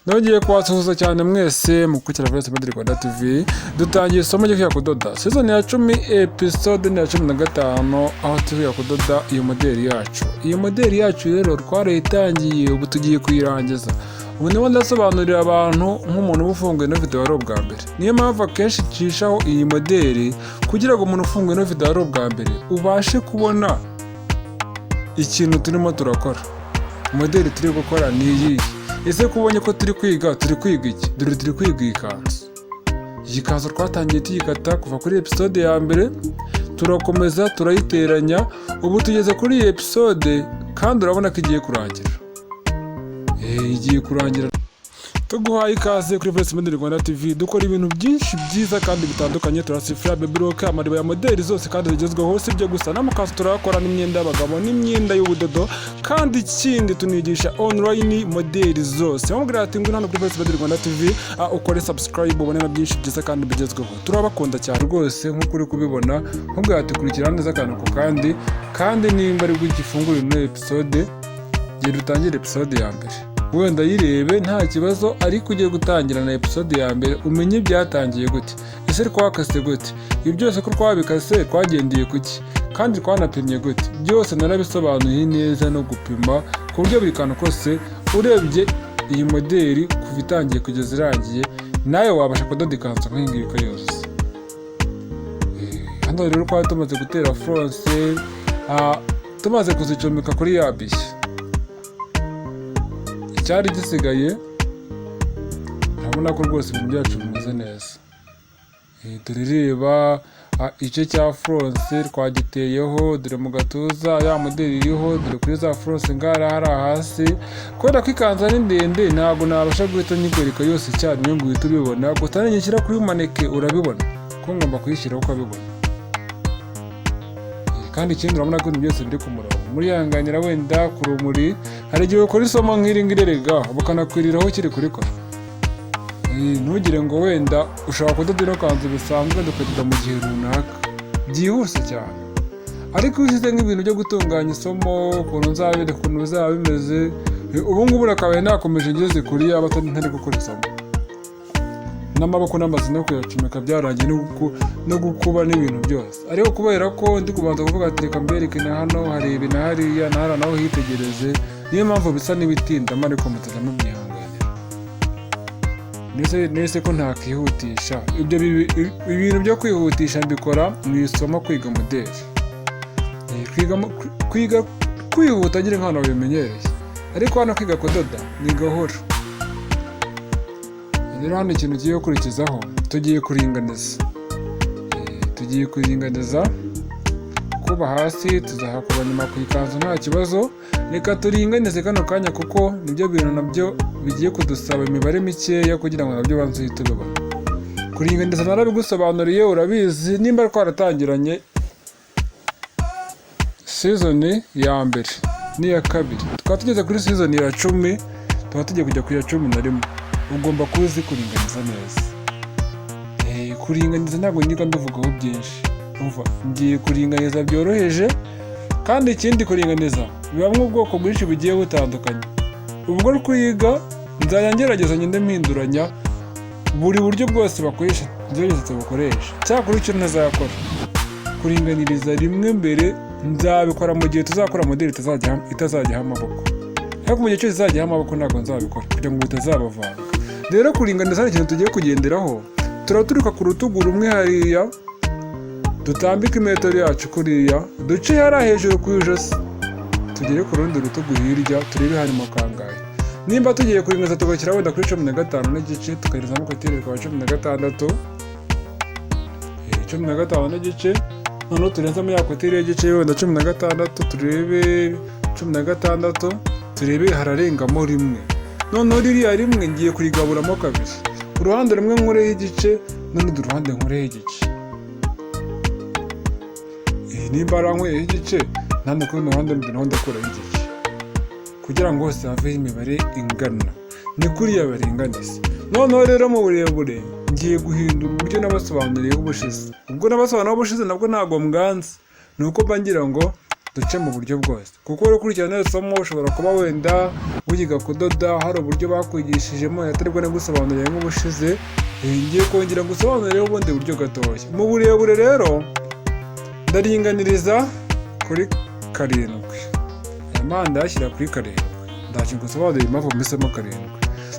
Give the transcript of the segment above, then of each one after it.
Nongeye kubasuhuza cyane mwese mukurikira Voice of Rwanda TV. Dutangiye isomo ryo kwiga kudoda. Season ya 10 episode ya 15 aho tugiye kudoda iyo modeli yacu. Iyo modeli yacu rero twarayitangiye ubu tugiye kuyirangiza. Ubu niho ndasobanurira abantu nk'umuntu ufunguye no video ari ubwa mbere. Niyo mpamvu akenshi cishaho iyi modeli kugira ngo umuntu ufunguye no video ari ubwa mbere ubashe kubona ikintu turimo turakora. Modeli turi gukora ni iyi. Ese kubonye ko turi kwiga iki? Dore turi kwiga ikanzu. Iyi kanzu twatangiye tuyikata kuva kuri episode ya mbere, turakomeza turayiteranya, ubu tugeze kuri iyi episode kandi urabona ko igiye kurangira. Igiye kurangira. Tuguhaye ikaze kuri Voice of Rwanda TV. Dukora ibintu byinshi byiza kandi bitandukanye, turasifura baby rock, amariba ya modeli zose kandi zigezweho hose byo gusa n'amakanzu turakora n'imyenda y'abagabo n'imyenda y'ubudodo kandi ikindi tunigisha online modeli zose. Wamubwira ati ngwino hano kuri Voice of Rwanda TV ukore subscribe ubone na byinshi byiza kandi bigezweho. Turabakunda cyane rwose nk'uko uri kubibona. Wamubwira ati kurikira neza akantu ko kandi nimba ari bw'igifunguro ino episode giye dutangire episode ya mbere. Wenda yirebe nta kibazo, ariko ugiye gutangira na episode ya mbere umenye byatangiye gute, ese twakase gute, ibi byose ko twabikase twagendeye kuki kandi twanapimye gute, byose narabisobanuye neza no gupima ku buryo buri kantu kose urebye iyi modeli kuva itangiye kugeza irangiye nawe wabasha kudoda ikanzu nk'ingiyi ko yose. Hano rero twari tumaze gutera fronce, tumaze kuzicomeka kuri ya bishya. Icyari gisigaye urabona ko rwose ibintu byacu bimeze neza. Turireba igice cya fronce twagiteyeho, dore mu gatuza ya modeli iriho, dore kuri za fronce ngara hari hasi. Kubera ko ikanzu ari ndende ntabwo nabasha guhita nyikwereka yose icyarimwe ngo uhite ubibona, gusa nyishyira kuri maneke urabibona ko ngomba kuyishyiraho ukabibona. Kandi ikindi urabona ko ibintu byose biri ku murongo. Murihanganira wenda ku rumuri hari igihe ukora isomo nk'iri ngiri rega bukanakwiriraho kiri kurikora. Ntugire ngo wenda ushobora kudoda ino kanzu bisanzwe dukadoda mu gihe runaka byihuse cyane, ariko iyo ushyize nk'ibintu byo gutunganya isomo ukuntu nzabireka ukuntu bizaba bimeze, ubu ngubu nakabaye nakomeje ngeze kuri yaba ntari gukora isomo n'amaboko n'amazi no kuyacomeka byarangiye no gukuba n'ibintu byose. Ariko kubera ko ndi kubanza kuvuga ati reka mbereke na hano hari ibi na hariya na hariya naho hitegereze, niyo mpamvu bisa n'ibitindamo ariko mutajya mubyihanganira. Nese ko ntakihutisha ibyo ibintu byo kwihutisha mbikora mu isomo kwiga modeli. Kwihuta ngira nk'ahantu wabimenyereye, ariko hano kwiga kudoda ni gahoro. Rero hano ikintu tugiye gukurikizaho tugiye kuringaniza kuba hasi tuzahakuba nyuma ku ikanzu nta kibazo. Reka turinganize kano kanya kuko nibyo bintu nabyo bigiye kudusaba imibare mikeya kugira ngo nabyo banze uhite ubibona. Kuringaniza narabigusobanuriye urabizi, nimba twaratangiranye season ya mbere n'iya kabiri tukaba tugeze kuri season ya 10, tukaba tugiye kujya ku ya 11. Ugomba kuzi kuringaniza neza. Kuringaniza ntabwo ngiye mbivugaho byinshi. Ngiye kuringaniza byoroheje, kandi ikindi kuringaniza bibamo ubwoko bwinshi bugiye butandukanye. Ubwo uri kuyiga nzajya ngerageza ngende mpinduranya buri buryo bwose bakoresha ngerageza tubukoresha. Cyakora icyo ntazakora kuringaniriza rimwe mbere, nzabikora mu gihe tuzakora modeli itazajyaho amaboko. Ariko mu gihe cyose izajyaho amaboko ntabwo nzabikora kugira ngo bitazabavanga. Rero kuringaniza ni ikintu tugiye kugenderaho. Turaturuka ku rutugu rumwe hariya, dutambika imetero yacu kuriya, duce hariya hejuru ku ijosi, tugere ku rundi rutugu hirya turebe harimo kangahe. Nimba tugiye kuringaniza tugashyira wenda kuri 15 n'igice, tukarizamo kotire bikaba 16, 15 n'igice. Noneho turenzamo ya kotire y'igice wenda 16, turebe 16, turebe hararengamo rimwe. Noneho ririya rimwe ngiye kurigaburamo kabiri. Ku ruhande rumwe nkoreho igice, n'urundi ruhande nkoreho igice. Nimba arankoreho igice nandi ku ruhande rundi naho ndakoraho igice, kugira ngo hose haveho imibare ingana. Ni kuriya baringaniza. Noneho rero mu burebure ngiye guhindura uburyo nabasobanuriyeho ubushize. Ubwo nabasobanuriyeho ubushize nabwo ntabwo mwanze, ni uko mba ngira ngo duce mu buryo bwose, kuko uri kurikirana isomo ushobora kuba wenda wiga kudoda hari uburyo bakwigishijemo ataribwo nagusobanuriye nk'ubushize. Ngiye kongera gusobanurira ubundi buryo gatoya. Mu burebure rero ndaringaniriza kuri 7, aya mpande yashyira kuri 7, ndaje gusobanurira impamvu mpisemo 7.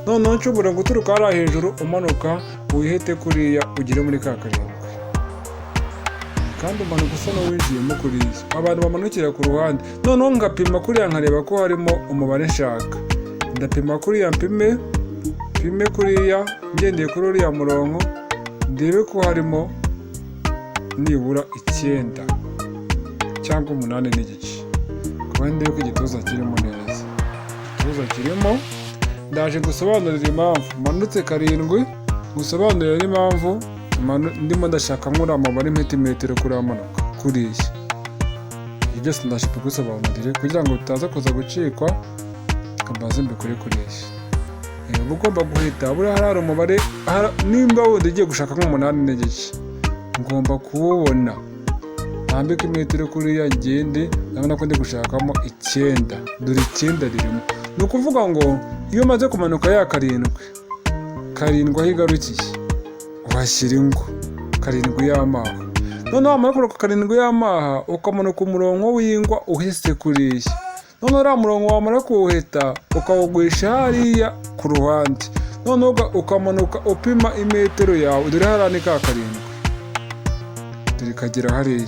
Noneho nshobora guturuka hariya hejuru umanuka wihete kuriya ugere muri ka 7, kandi umanuka usa n'uwinjiyemo kuriya. Abantu bamanukira ku ruhande, noneho ngapima kuriya nkareba ko harimo umubare nshaka. Ndapima kuriya mpime kuriya ngendeye kuri uriya murongo, ndebe ko harimo nibura 9 cyangwa 8 n'igice, kuba ndebe ko igituza kirimo neza. Igituza kirimo, ndaje gusobanurira impamvu manutse 7, gusobanurira n'impamvu ndimo ndashaka nk'uriya mubare metero kuri amanuka kuriya. Ibyo byose ndashaka gusobanurira kugira ngo utaza kuza gucikwa, kambaze mbikore kuriya. Uba ugomba guhita buriya hari umubare, nimba wenda ugiye gushaka nk'8 n'igice, ngomba kuwubona, ntambike metero kuriya ngende, ndabona ko ndi gushakamo 9, dore 9 ririmo. Ni ukuvuga ngo iyo umaze kumanuka ya 7 aho igarukiye uhashyira ingwa 7 y'amaha. Noneho wamara kuruka 7 y'amaha ukamanuka umurongo w'ingwa uhise kuriya. Noneho uriya murongo wamara kuwuheta ukawugwisha hariya ku ruhande, noneho ukamanuka upima imetero yawe, dore hariya ni ka 7, dore kagera hariya.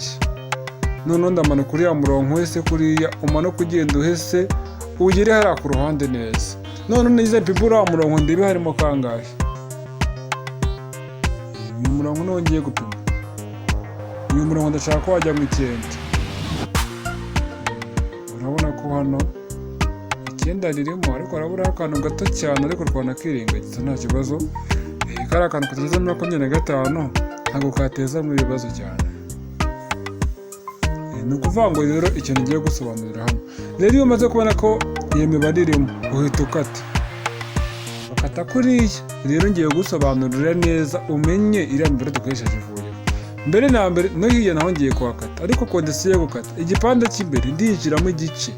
Noneho ndamanuka uriya murongo uhese kuriya, umanuka ugenda uhese ugere hariya ku ruhande neza. Noneho nize mpima uriya murongo ndebe harimo kangahe. Uyu murongo niwo ngiye gupima, uyu murongo ndashaka ko wajya mu 9. Urabona ko hano 9 ririmo, ariko haraburaho akantu gato cyane, ariko twanakirengagiza nta kibazo. Kari akantu katageze muri 25 ntabwo katezamo ibibazo cyane. Ni ukuvuga ngo rero ikintu ngiye gusobanurira hano, rero iyo umaze kubona ko iyo mibare irimo uhita ukata kuriya. Rero ngiye gusobanurira neza umenye iriya mibare dukoresheje ivuriro. Mbere na mbere no hirya naho ngiye kuhakata, ariko kondisiyo yo gukata igipande cy'imbere ndinjiramo igice,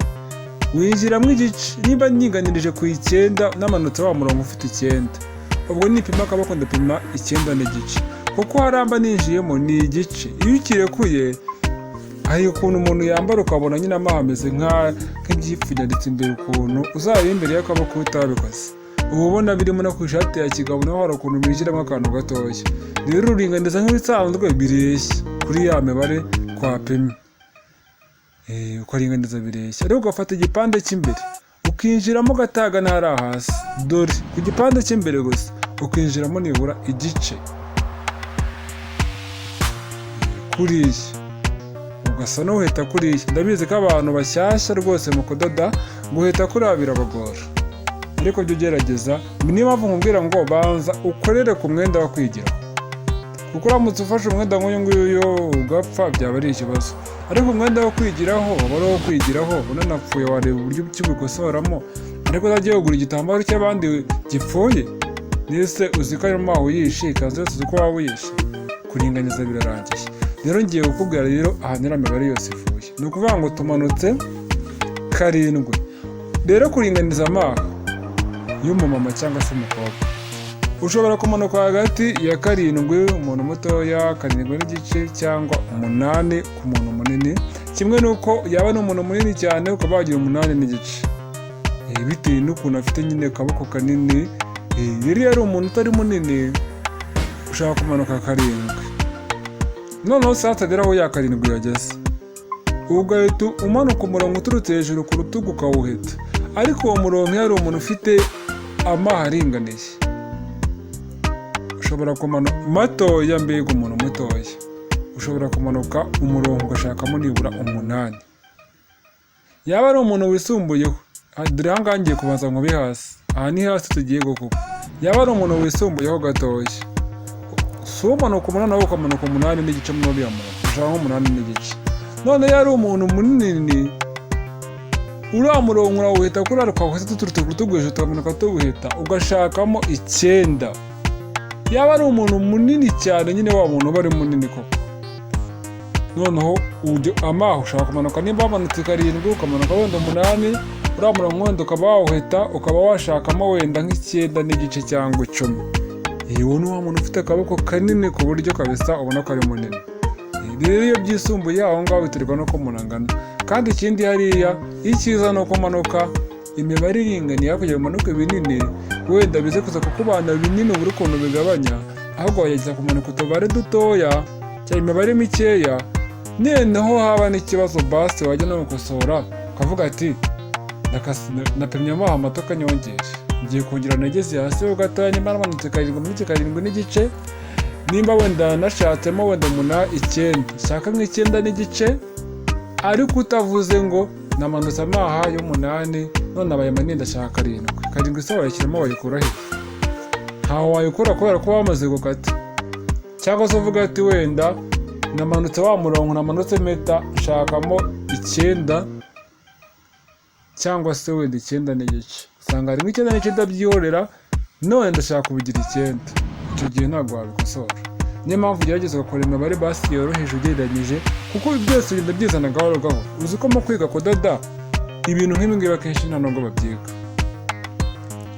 winjiramo igice. Niba nyinganirije ku 9 n'amanutse wa murongo ufite 9, ubwo nipima akaboko ndapima 9 n'igice, kuko haramba ninjiyemo ni igice. Iyo ukirekuye hari ukuntu umuntu yambara ukabona nyine hameze nk'ibyipfunyanditse imbere, ukuntu uzareba imbere y'akaboko utabikoze uba ubona birimo no ku ishati ya kigabo, naho hari ukuntu binjiramo akantu gatoya. Rero uringaniza nk'ibisanzwe bireshya kuri ya mibare twapimye, ukaringaniza bireshya. Ariko ugafata igipande cy'imbere ukinjiramo gatagana hariya hasi, dore ku gipande cy'imbere gusa ukinjiramo nibura igice kuriya, ugasa n'uheta kuriya. Ndabizi ko abantu bashyashya rwose mu kudoda guheta kuriya birabagora, ariko jya ugerageza. Niyo mpamvu nkubwira ngo banza ukorere ku mwenda wo kwigiraho, kuko uramutse ufashe umwenda nk'uyu nguyu ugapfa byaba ari ikibazo. Ariko umwenda wo kwigiraho waba ari uwo kwigiraho, unanapfuye wareba uburyo kibikosoramo. Ariko uzajya wigura igitambaro cy'abandi gipfuye, nese uzi ko arimo wiyishe, ikaze uzi ko waba wiyishe. Kuringaniza birarangiye. Rero ngiye kukubwira rero ahantu iriya mibare yose ivuye. Ni ukuvuga ngo tumanutse 7. Rero kuringaniza amaha y'umumama cyangwa se umukobwa, ushobora kumanuka hagati ya 7 umuntu mutoya, 7 n'igice, cyangwa 8 ku muntu munini. Kimwe nuko yaba n'umuntu munini cyane ukaba wagira 8 n'igice, bitewe n'ukuntu afite nyine akaboko kanini. Rero ari umuntu utari munini ushaka kumanuka 7. Noneho sasa rero aho ya 7 yageze, ugahita umanuka umurongo uturutse hejuru ku rutugu ukawuheta. Ariko uwo murongo yari umuntu ufite amaha aringaniye, ushobora kumanuka matoya, mbega umuntu mutoya ushobora kumanuka umurongo ugashakamo nibura 8. Yaba ari umuntu wisumbuyeho, dore aha ngaha ngiye kubanza nkubi hasi, aha ni hasi tugiye gukuba. Yaba ari umuntu wisumbuyeho gatoya, si umanuka 8 nawe ukamanuka 8 n'igice muri uriya murongo, ushaka nko 8 n'igice. None yari umuntu munini, uriya murongo urawuheta kuri ariko ukawuheta tuturutse ku rutugu hejuru, tukamanuka tuwuheta ugashakamo 9. Yaba ari umuntu munini cyane, nyine wa muntu uba ari munini koko, noneho amaho ushaka kumanuka, nimba wamanutse 7 ukamanuka wenda 8, uriya murongo wenda ukaba wawuheta ukaba washakamo wenda nk'9 n'igice cyangwa 10. Uwo ni wa muntu ufite akaboko kanini ku buryo kabisa ubona ko ari munini. Rero iyo byisumbuye aho ngaho biterwa n'uko umuntu angana. Kandi ikindi hariya icyiza ni uko umanuka imibare iringaniye kugira ngo umanuke binini, wenda bize kuza kukubana binini buri ukuntu bigabanya, ahubwo wageza kumanuka utubare dutoya cyangwa imibare mikeya, noneho haba n'ikibazo basi wajya no gukosora ukavuga ati napimyemo aha mato kanyongeje, ngiye kongera nageze hasi ho gatoya, nimba namanutse 7 n'igice, nimba wenda nashatsemo wenda 9, shaka nk'I9 n'igice, ariko utavuze ngo namanutse amaha y'8 none abaye manini ndashaka 7 se wayishyiramo wayikura he? Ntaho wayikura kubera ko wamaze gukata. Cyangwa se uvuga ati wenda namanutse wa murongo namanutse meta nshakamo 9 cyangwa se wenda 9 n'igice, usanga harimo 9 n'igice ndabyihorera none ndashaka kubigira 9. Icyo gihe ntabwo wabikosora. Niyo mpamvu ugerageza ugakora imibare basi yoroheje ugereranyije, kuko byose bigenda byizana gahoro gahoro. Uzi ko mu kwiga kudoda ibintu nk'ibi ngibi akenshi nta nubwo babyiga.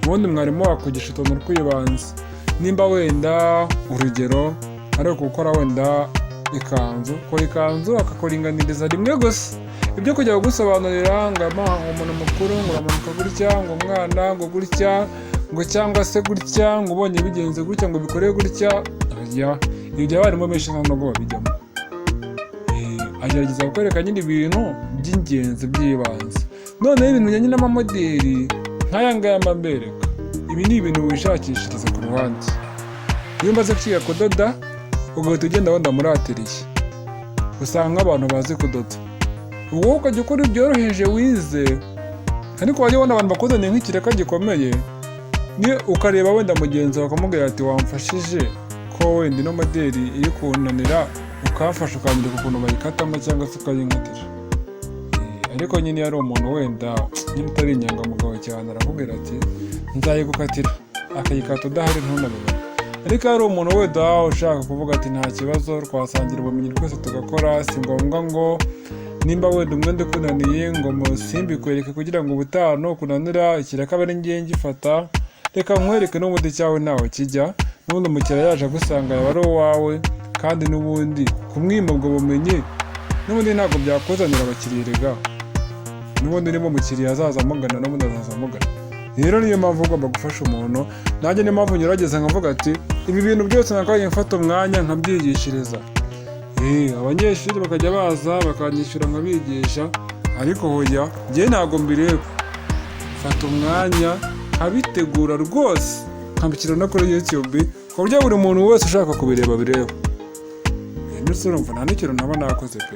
Ubundi mwarimu wakwigisha utuntu tw'ibanze, nimba wenda urugero ari gukora wenda ikanzu, ukora ikanzu akakuringaniriza rimwe gusa. Ibyo kujya gusobanurira ngo umuntu mukuru ngo uramanuka gutya, ngo umwana ngo gutya, ngo cyangwa se gutya, ngo ubonye bigenze gutya ngo bikore gutya, ibyo abarimu benshi nta nubwo babijyamo. Agerageza kukwereka nyine ibintu by'ingenzi by'ibanze. Noneho ibintu bijyanye n'amamoderi nk'aya ngaya mbereka, ibi ni ibintu wishakishiriza ku ruhande. Iyo umaze kwiga kudoda ugahita ugenda wenda muri atelier, usanga abantu bazi kudoda, ubwo ukajya ukora ibyoroheje wize, ariko wajya ubona abantu bakuzaniye nk'ikiraka gikomeye, ni ukareba wenda mugenzi wawe ukamubwira ati wamfashije ko wenda ino moderi iri kunanira ukafasha ukandika ukuntu bayikatamo cyangwa se ukayinkatira. Ariko nyine ari umuntu wenda nyine utari inyangamugayo cyane, arakubwira ati nzayigukatira, akayikata udahari ntunabibone. Ariko hari umuntu wenda ushaka kuvuga ati nta kibazo, twasangira ubumenyi twese tugakora, si ngombwa ngo nimba wenda umwenda ukunaniye ngo musimbikwereke kugira ngo ubutaha kunanira ikiraka abe ari ngiye ngifata, reka nkwereke n'ubundi cyawe ntaho kijya, n'ubundi umukiriya yaje agusanga yaba ari uwawe, kandi n'ubundi kumwima ubwo bumenyi n'ubundi ntabwo byakuzanira abakiriya rega, n'ubundi niba umukiriya azaza amugana n'ubundi azaza amugana. Rero niyo mpamvu ugomba gufasha umuntu. Nanjye niyo mpamvu ngerageza nkavuga ati ibi bintu byose nakagiye mfata umwanya nkabyigishiriza, abanyeshuri bakajya baza bakanyishyura nkabigisha, ariko hoya njye ntabwo mbireba, mfata umwanya nkabitegura rwose, nkabishyira no kuri YouTube ku buryo buri muntu wese ushaka kubireba bireba. Ndetse urumva nta n'ikintu naba nakoze pe.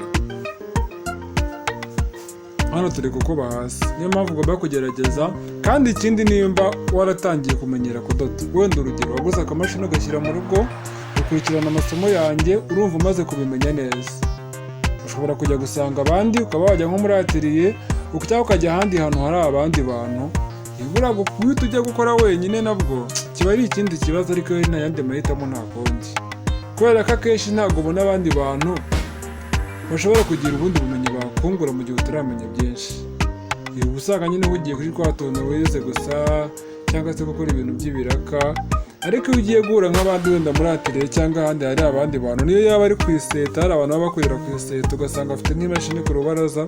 Hano turi kukuba hasi, niyo mpamvu ugomba kugerageza. Kandi ikindi, nimba waratangiye kumenyera kudoda, wenda urugero waguze akamashini ugashyira mu rugo ukurikirana amasomo yanjye, urumva umaze kubimenya neza, ushobora kujya gusanga abandi, ukaba wajya nko muri atelier cyangwa ukajya ahandi hantu hari abandi bantu. Ibura guhita ujya gukora wenyine nabwo kiba ari ikindi kibazo, ariko nta yandi mahitamo nta kundi, kubera ko akenshi ntabwo ubona abandi bantu bashobora kugira ubundi bumenyi bakungura mu gihe utaramenya byinshi. Uba usanga nyine ugiye kuri twa tuntu wize gusa, cyangwa se gukora ibintu by'ibiraka. Ariko iyo ugiye guhura nk'abandi wenda muri atelier cyangwa ahandi hari abandi bantu, niyo yaba ari ku iseta, hari abantu baba bakorera ku iseta, ugasanga afite nk'imashini ku rubaraza,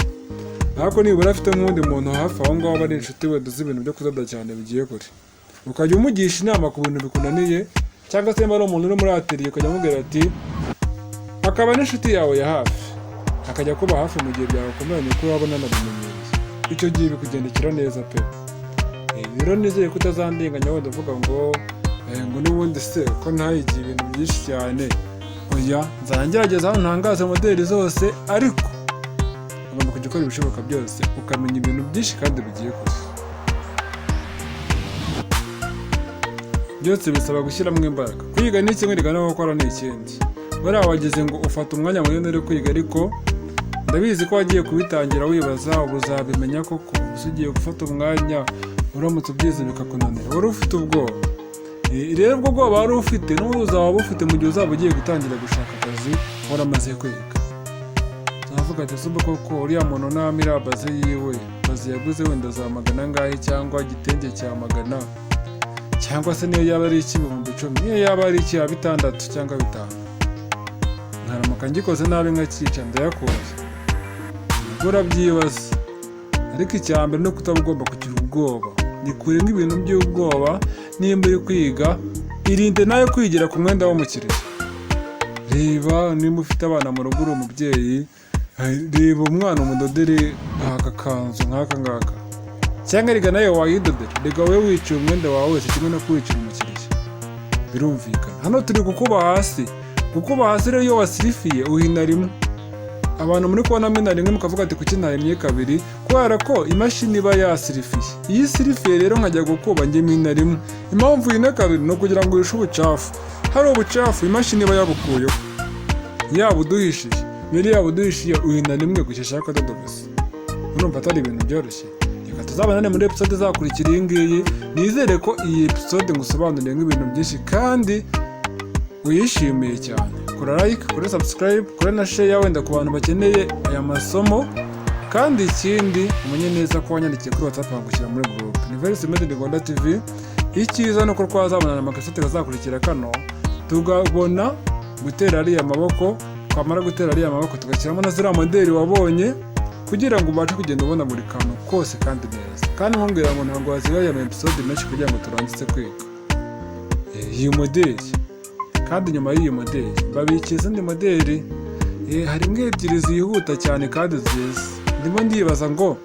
ariko nibura afite nk'undi muntu hafi aho ngaho bari inshuti wenda uzi ibintu byo kudoda cyane bigiye kure, ukajya umugisha inama ku bintu bikunaniye. Cyangwa se niba ari umuntu uri muri atelier ukajya amubwira ati, akaba n'inshuti yawe ya hafi, akajya kuba hafi mu gihe byakomeye ko wabona nabimenyereye, icyo gihe bikugendekera neza pe. Rero nizeye ko utazandenganya wenda uvuga ngo n'ubundi se ko ntayigiye ibintu byinshi cyane. Oya, nzangerageza hano ntangaze modeli zose, ariko ugomba kujya ukora ibishoboka byose ukamenya ibintu byinshi kandi bigiye kure. Byose bisaba gushyiramo imbaraga. Kwiga ni kimwe, reka no gukora ni ikindi. Buriya wagize ngo ufata umwanya munini uri kwiga, ariko ndabizi ko wagiye kubitangira wibaza ubu uzabimenya koko, ugiye gufata umwanya uramutse ubyize bikakunanira, wari ufite ubwoba. Rero ubwo bwoba wari ufite n'ubu uzaba ufite mu gihe uzaba ugiye gutangira gushaka akazi waramaze kwiga. aravuga ati ese koko uriya muntu namira baze yiwe baze yaguze wenda za magana ngahe cyangwa igitenge cya magana cyangwa se niyo yaba ari ik'ibihumbi 10 niyo yaba ari iki ya 6 cyangwa 5 nkaramuka ngikoze nabi nkakica ndayakoze urabyibaza ariko icyambere no kutabugomba kugira ubwoba nikure nk'ibintu by'ubwoba nimba uri kwiga irinde nayo kwigira ku mwenda w'umukiriya reba nimba ufite abana mu rugo uri umubyeyi reba umwana umudodere aka kanzu nk'aka ngaka cyangwa rega nayo wayidodera rega wowe wiciye umwenda wawe wese kimwe no kwicira umukiriya birumvikana hano turi kukuba hasi rero iyo wasirifiye uhina rimwe abantu muri kubona mwina rimwe mukavuga ati kuki ntarimye kabiri kubera ko imashini iba yasirifiye iyo isirifiye rero nkajya gukuba njye mwina rimwe impamvu uhina kabiri ni ukugira ngo uhishe ubucafu hari ubucafu imashini iba yabukuyeho yaba uduhishiye mbere yaba uduhishiye uhina rimwe gushyashya akadodo gusa urumva atari ibintu byoroshye reka tuzabonane muri episode izakurikira iyi ngiyi nizere ko iyi episode ngusobanuriye nk'ibintu byinshi kandi uyishimiye cyane kora like kora subscribe kora na share wenda ku bantu bakeneye aya masomo kandi ikindi umenye neza ko wanyandikiye kuri WhatsApp ngushyira muri group University Made in Rwanda TV icyiza nuko twazabonana amakasete kazakurikira kano tugabona gutera ariya maboko twamara gutera ariya maboko tugashyiramo na ziriya modeli wabonye kugira ngo ubashe kugenda ubona buri kantu kose kandi neza kandi nkubwira ngo ntabwo hasigaye ama episode menshi kugira ngo turangize kwiga iyi modeli kandi nyuma y'iyi modeli babikiye izindi modeli harimo ebyiri zihuta cyane kandi nziza ndimo ndibaza ngo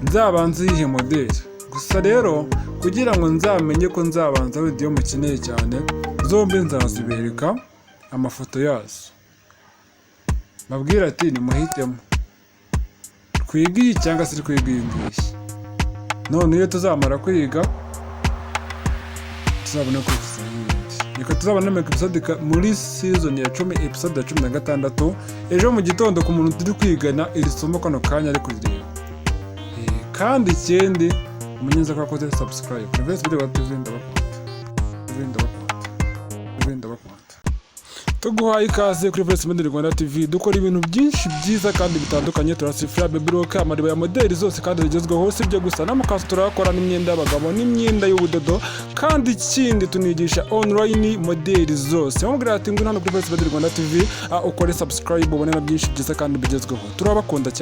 nzabanze iyi modeli gusa rero kugira ngo nzamenye ko nzabanza video mukeneye cyane zombi nzazibereka amafoto yazo babwira ati nimuhitemo twiga iyi cyangwa se twiga iyi ngiyi none iyo tuzamara kwiga tuzabona ko reka tuzabona episode muri season ya 10 episode ya 16 ejo mu gitondo ku muntu turi kwigana iri somo kano kanya ari kurireba kandi ikindi umenyeza ko akoze subscribe University Made in Rwanda TV tuguhaye ikaze kuri University Made in Rwanda TV dukora ibintu byinshi byiza kandi bitandukanye turasifira baby rock amariba ya modeli zose kandi zigezweho si byo gusa n'amakaso turakora n'imyenda y'abagabo n'imyenda y'ubudodo kandi ikindi tunigisha online modeli zose mubwira ati ngo hano kuri University Made in Rwanda TV ukore subscribe ubone na byinshi byiza kandi bigezweho turabakunda cyane.